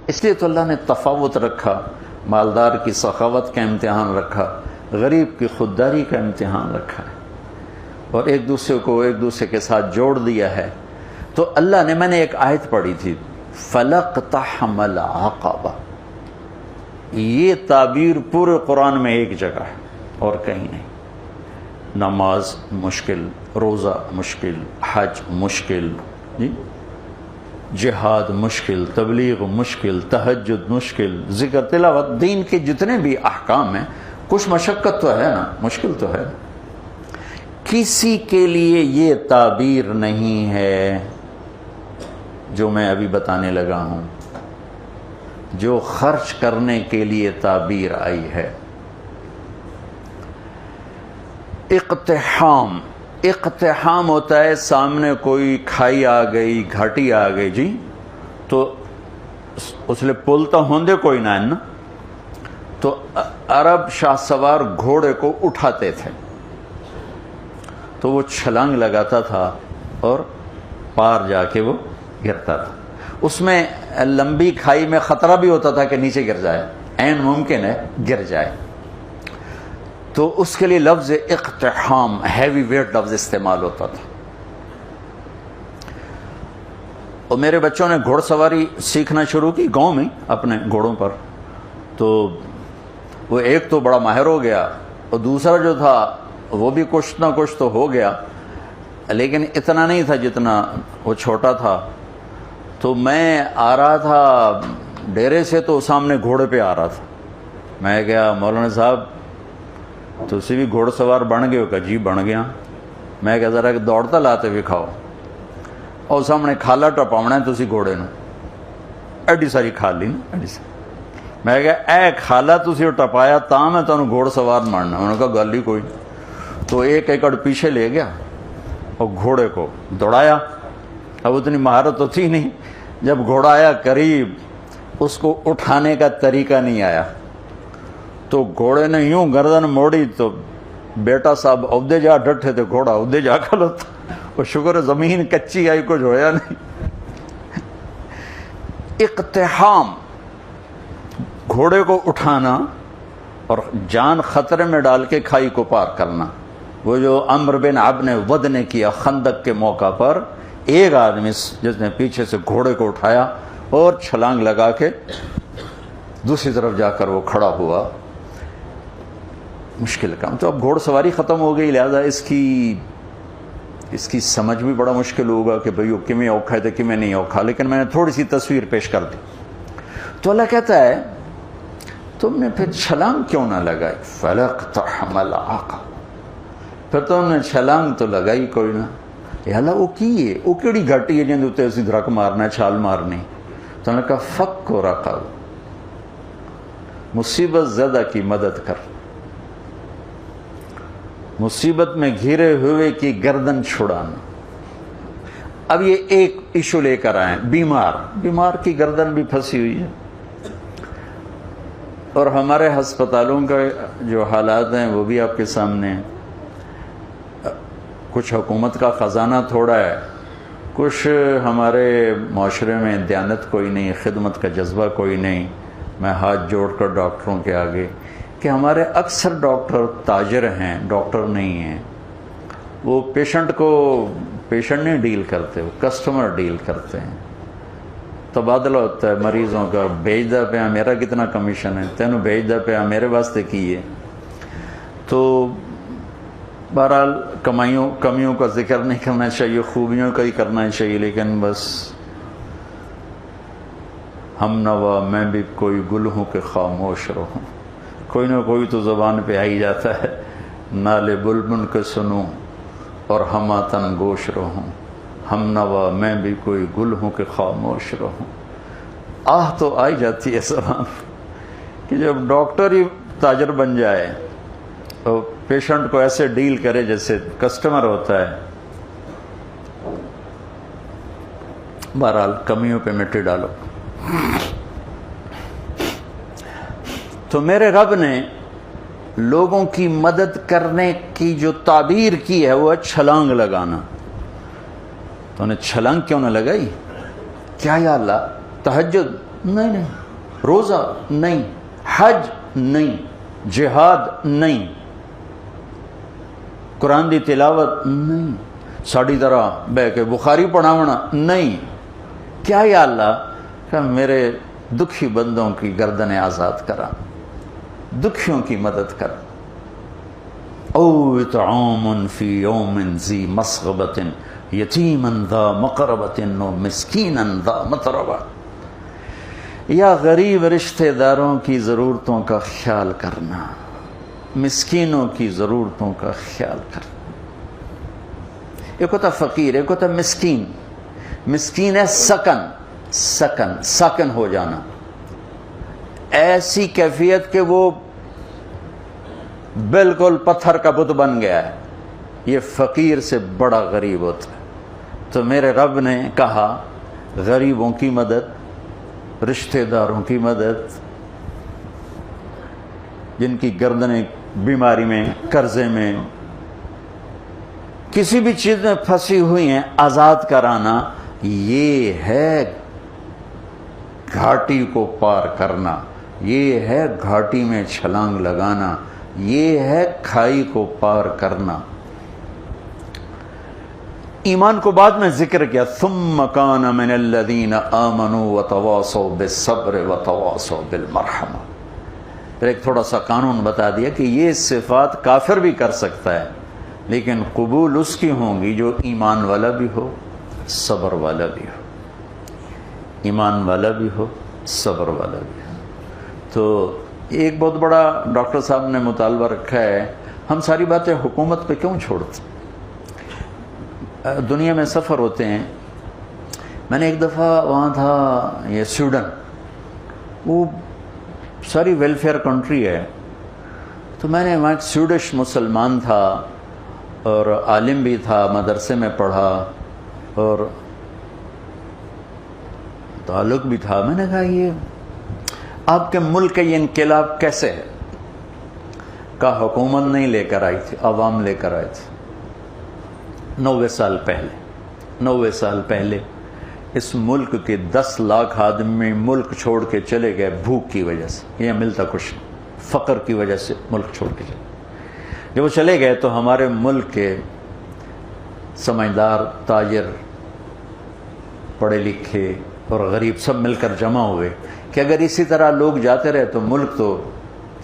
اس لیے تو اللہ نے تفاوت رکھا، مالدار کی سخاوت کا امتحان رکھا، غریب کی خودداری کا امتحان رکھا ہے، اور ایک دوسرے کو ایک دوسرے کے ساتھ جوڑ دیا ہے۔ تو اللہ نے، میں نے ایک آیت پڑھی تھی، فَلَقْتَحَمَ الْعَقَبَةَ، یہ تعبیر پورے قرآن میں ایک جگہ ہے اور کہیں نہیں۔ نماز مشکل، روزہ مشکل، حج مشکل، جی جہاد مشکل، تبلیغ مشکل، تہجد مشکل، ذکر تلاوت، دین کے جتنے بھی احکام ہیں، کچھ مشقت تو ہے نا، مشکل تو ہے۔ کسی کے لیے یہ تعبیر نہیں ہے جو میں ابھی بتانے لگا ہوں، جو خرچ کرنے کے لیے تعبیر آئی ہے۔ اقتحام، اقتحام ہوتا ہے سامنے کوئی کھائی آ گئی، گھاٹی آ گئی، جی تو اس لیے پل تو ہوندے کوئی نہ ہے نا، تو عرب شاہ سوار گھوڑے کو اٹھاتے تھے، تو وہ چھلانگ لگاتا تھا اور پار جا کے وہ گرتا تھا۔ اس میں لمبی کھائی میں خطرہ بھی ہوتا تھا کہ نیچے گر جائے، عین ممکن ہے گر جائے، تو اس کے لیے لفظ اقتحام، ہیوی ویٹ لفظ استعمال ہوتا تھا۔ اور میرے بچوں نے گھوڑ سواری سیکھنا شروع کی گاؤں میں اپنے گھوڑوں پر، تو وہ ایک تو بڑا ماہر ہو گیا، اور دوسرا جو تھا وہ بھی کچھ نہ کچھ تو ہو گیا، لیکن اتنا نہیں تھا جتنا وہ چھوٹا تھا۔ تو میں آ رہا تھا ڈیرے سے، تو سامنے گھوڑے پہ آ رہا تھا، میں کہا مولانا صاحب تسی بھی گھوڑ سوار بن گئے ہو؟ کہ جی بن گیا۔ میں کہا ذرا کہ دوڑتا لاتے بھی کھاؤ، اور سامنے کھالا ٹپاونا ہے تسی گھوڑے نو، ایڈی ساری کھالی نا، ایڈی ساری۔ میں کہا اے کھالا تسی ٹپایا تاں میں تانوں گھوڑ سوار ماننا۔ انہوں نے کہا گل ہی کوئی۔ تو ایک ایکڑ پیچھے لے گیا اور گھوڑے کو دوڑایا۔ اب اتنی مہارت تو تھی نہیں، جب گھوڑا آیا قریب، اس کو اٹھانے کا طریقہ نہیں آیا، تو گھوڑے نے یوں گردن موڑی تو بیٹا صاحب عہدے جا ڈٹھے تھے، گھوڑا عہدے جا کھلوتا، اور شکر ہے زمین کچی آئی، کچھ ہویا نہیں۔ اقتحام، گھوڑے کو اٹھانا اور جان خطرے میں ڈال کے کھائی کو پار کرنا۔ وہ جو عمرو بن ابن ود نے کیا خندق کے موقع پر، ایک آدمی جس نے پیچھے سے گھوڑے کو اٹھایا اور چھلانگ لگا کے دوسری طرف جا کر وہ کھڑا ہوا۔ مشکل کام۔ تو اب گھوڑ سواری ختم ہو گئی، لہذا اس کی سمجھ بھی بڑا مشکل ہوگا کہ بھئی وہ کمیں اوکھا ہے تو کمیں نہیں اوکھا، لیکن میں نے تھوڑی سی تصویر پیش کر دی۔ تو اللہ کہتا ہے تم نے پھر چھلانگ کیوں نہ لگائی؟ فَلَقْتَحَمَ الْعَقَبَةَ، پھر تم نے چھلانگ تو لگائی کوئی نہ۔ یا اللہ وہ کی ہے، وہ کیڑی گھٹی ہے جن دوتے اسی دھرک مارنا ہے، چھال مارنی؟ تو انہوں نے کہا فک و رقب، مصیبت زدہ کی مدد کر، مصیبت میں گھرے ہوئے کی گردن چھڑانا۔ اب یہ ایک ایشو لے کر آئیں، بیمار کی گردن بھی پھنسی ہوئی ہے، اور ہمارے ہسپتالوں کا جو حالات ہیں وہ بھی آپ کے سامنے ہیں۔ کچھ حکومت کا خزانہ تھوڑا ہے، کچھ ہمارے معاشرے میں دیانت کوئی نہیں، خدمت کا جذبہ کوئی نہیں۔ میں ہاتھ جوڑ کر ڈاکٹروں کے آگے کہ ہمارے اکثر ڈاکٹر تاجر ہیں، ڈاکٹر نہیں ہیں۔ وہ پیشنٹ نہیں ڈیل کرتے، وہ کسٹمر ڈیل کرتے ہیں۔ تبادلہ ہوتا ہے مریضوں کا، بھیج دا پیا میرا کتنا کمیشن ہے، تینوں بھیج دا پیا میرے واسطے کیے۔ تو بہرحال کمیوں کا ذکر نہیں کرنا چاہیے، خوبیوں کا ہی کرنا چاہیے، لیکن بس ہم نوا میں بھی کوئی گل ہوں کہ خاموش رہوں، کوئی نہ کوئی تو زبان پہ آ ہی جاتا ہے۔ نالے بلبل کے سنوں اور ہماتن گوش رہوں، ہم نوا میں بھی کوئی گل ہوں کہ خاموش رہوں۔ آہ تو آئی جاتی ہے زبان کہ جب ڈاکٹر ہی تاجر بن جائے اور پیشنٹ کو ایسے ڈیل کرے جیسے کسٹمر ہوتا ہے۔ بہرحال کمیوں پہ مٹی ڈالو۔ تو میرے رب نے لوگوں کی مدد کرنے کی جو تعبیر کی ہے وہ ہے چھلانگ لگانا۔ تو انہیں چھلانگ کیوں نہ لگائی؟ کیا یا اللہ تہجد نہیں، روزہ نہیں، حج نہیں، جہاد نہیں، قرآن دی تلاوت نہیں، ساڑی طرح بہ کے بخاری پڑھاونا نہیں. کیا یا اللہ کہ میرے دکھی بندوں کی گردنیں آزاد کرا، دکھیوں کی مدد کر. او اطعام فی یوم ذی مسغبۃ یتیما ذا مقربۃ و مسکینا ذا متربہ. یا غریب رشتہ داروں کی ضرورتوں کا خیال کرنا، مسکینوں کی ضرورتوں کا خیال کرنا. ایک ہوتا فقیر، ایک ہوتا مسکین. مسکین ہے سکن ہو جانا، ایسی کیفیت کہ وہ بالکل پتھر کا بت بن گیا ہے. یہ فقیر سے بڑا غریب ہوتا ہے. تو میرے رب نے کہا غریبوں کی مدد، رشتہ داروں کی مدد، جن کی گردنیں بیماری میں، قرضے میں، کسی بھی چیز میں پھنسی ہوئی ہیں، آزاد کرانا. یہ ہے گھاٹی کو پار کرنا، یہ ہے گھاٹی میں چھلانگ لگانا، یہ ہے کھائی کو پار کرنا. ایمان کو بعد میں ذکر کیا، ثم کان من الذین آمنوا وتواصوا بالصبر وتواصوا بالمرحمہ. پھر ایک تھوڑا سا قانون بتا دیا کہ یہ صفات کافر بھی کر سکتا ہے، لیکن قبول اس کی ہوں گی جو ایمان والا بھی ہو، صبر والا بھی ہو. ایمان والا بھی ہو، صبر والا بھی ہو. تو ایک بہت بڑا ڈاکٹر صاحب نے مطالبہ رکھا ہے، ہم ساری باتیں حکومت پہ کیوں چھوڑتے؟ دنیا میں سفر ہوتے ہیں. میں نے ایک دفعہ وہاں تھا، یہ سویڈن، وہ ساری ویلفیئر کنٹری ہے. تو میں نے وہاں ایک سویڈش مسلمان تھا اور عالم بھی تھا، مدرسے میں پڑھا اور تعلق بھی تھا. میں نے کہا یہ آپ کے ملک کا یہ انقلاب کیسے ہے؟ کہا حکومت نہیں لے کر آئی تھی، عوام لے کر آئے تھے. 90 سال پہلے اس ملک کے 10 لاکھ آدمی ملک چھوڑ کے چلے گئے بھوک کی وجہ سے. یہ ملتا کچھ نہیں، فقر کی وجہ سے ملک چھوڑ کے چلے. جب وہ چلے گئے تو ہمارے ملک کے سمجھدار، تاجر، پڑھے لکھے اور غریب سب مل کر جمع ہوئے کہ اگر اسی طرح لوگ جاتے رہے تو ملک تو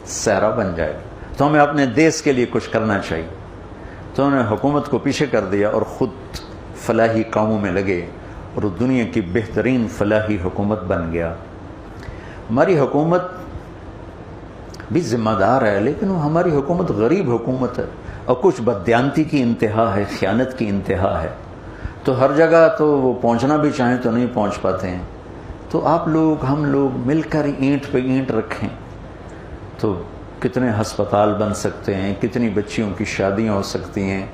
صحرا بن جائے گا، تو ہمیں اپنے دیس کے لیے کچھ کرنا چاہیے. تو انہوں نے حکومت کو پیچھے کر دیا اور خود فلاحی کاموں میں لگے اور دنیا کی بہترین فلاحی حکومت بن گیا. ہماری حکومت بھی ذمہ دار ہے، لیکن وہ ہماری حکومت غریب حکومت ہے اور کچھ بددیانتی کی انتہا ہے، خیانت کی انتہا ہے. تو ہر جگہ تو وہ پہنچنا بھی چاہیں تو نہیں پہنچ پاتے ہیں. تو آپ لوگ، ہم لوگ مل کر اینٹ پہ اینٹ رکھیں تو کتنے ہسپتال بن سکتے ہیں، کتنی بچیوں کی شادیاں ہو سکتی ہیں،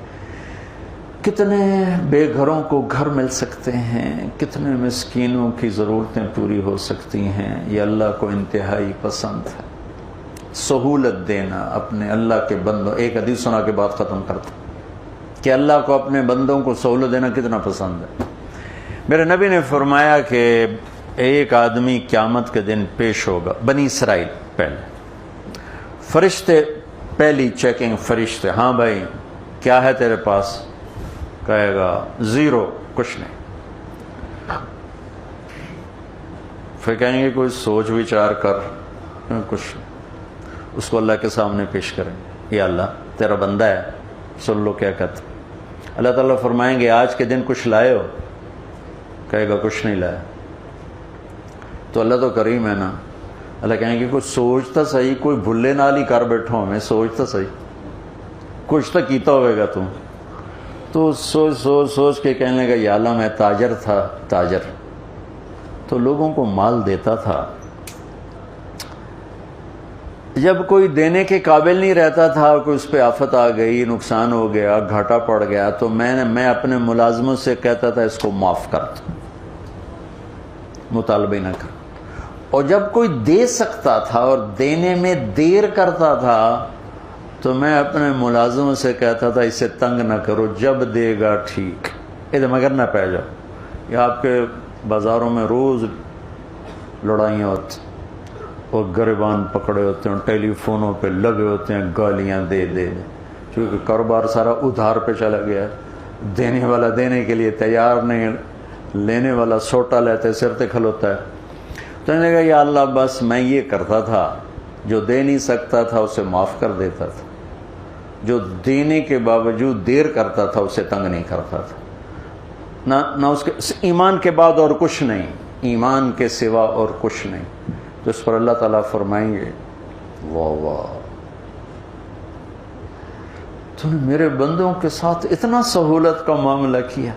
کتنے بے گھروں کو گھر مل سکتے ہیں، کتنے مسکینوں کی ضرورتیں پوری ہو سکتی ہیں. یہ اللہ کو انتہائی پسند ہے. سہولت دینا اپنے اللہ کے بندوں. ایک حدیث سنا کے بعد ختم کرتا کہ اللہ کو اپنے بندوں کو سہولت دینا کتنا پسند ہے. میرے نبی نے فرمایا کہ ایک آدمی قیامت کے دن پیش ہوگا. بنی اسرائیل پہلے فرشتے، پہلی چیکنگ فرشتے، ہاں بھائی کیا ہے تیرے پاس؟ کہے گا زیرو، کچھ نہیں. پھر کہیں گے کوئی سوچ وچار کر، کچھ. اس کو اللہ کے سامنے پیش کریں گے، یا اللہ تیرا بندہ ہے، سن لو کیا کہتا. اللہ تعالیٰ فرمائیں گے آج کے دن کچھ لائے ہو؟ کہے گا کچھ نہیں لایا. تو اللہ تو کریم ہے نا. اللہ کہیں گے کوئی سوچتا صحیح، کوئی بھلے نال ہی کر بیٹھو ہمیں، سوچتا صحیح، کچھ تو کیتا ہوئے گا تم. تو سوچ سوچ سوچ کے کہنے لگا یا اللہ میں تاجر تھا، تاجر تو لوگوں کو مال دیتا تھا. جب کوئی دینے کے قابل نہیں رہتا تھا، کوئی اس پہ آفت آ گئی، نقصان ہو گیا، گھاٹا پڑ گیا، تو میں اپنے ملازموں سے کہتا تھا اس کو معاف کر دو، مطالبہ نہ کر. اور جب کوئی دے سکتا تھا اور دینے میں دیر کرتا تھا تو میں اپنے ملازموں سے کہتا تھا اسے تنگ نہ کرو، جب دے گا ٹھیک، ادھر مگر نہ پہ جاؤ. یہ آپ کے بازاروں میں روز لڑائیاں ہوتی، وہ گریبان پکڑے ہوتے ہیں، ٹیلی فونوں پہ لگے ہوتے ہیں گالیاں دے دے، کیونکہ کاروبار سارا ادھار پہ چلا گیا ہے، دینے والا دینے کے لیے تیار نہیں، لینے والا سوٹا لیتے سر تے کھلوتا ہے۔ تو انہوں نے کہا یا اللہ بس میں یہ کرتا تھا، جو دے نہیں سکتا تھا اسے معاف کر دیتا تھا، جو دینے کے باوجود دیر کرتا تھا اسے تنگ نہیں کرتا تھا، نہ اس کے ایمان کے بعد اور کچھ نہیں، ایمان کے سوا اور کچھ نہیں۔ تو اس پر اللہ تعالیٰ فرمائیں گے واہ واہ، تو نے میرے بندوں کے ساتھ اتنا سہولت کا معاملہ کیا،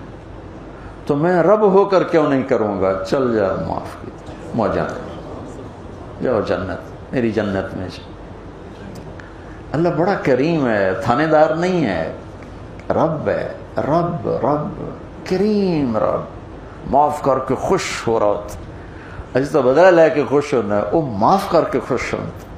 تو میں رب ہو کر کیوں نہیں کروں گا؟ چل جا معاف کی موجہ جاؤ جنت، میری جنت میں جا۔ اللہ بڑا کریم ہے، تھانے دار نہیں ہے، رب ہے، رب رب کریم، رب معاف کر کے خوش ہو رہا ہوتا، اجی تو بدلہ لے کے خوش ہونا ہے، وہ معاف کر کے خوش ہوتا۔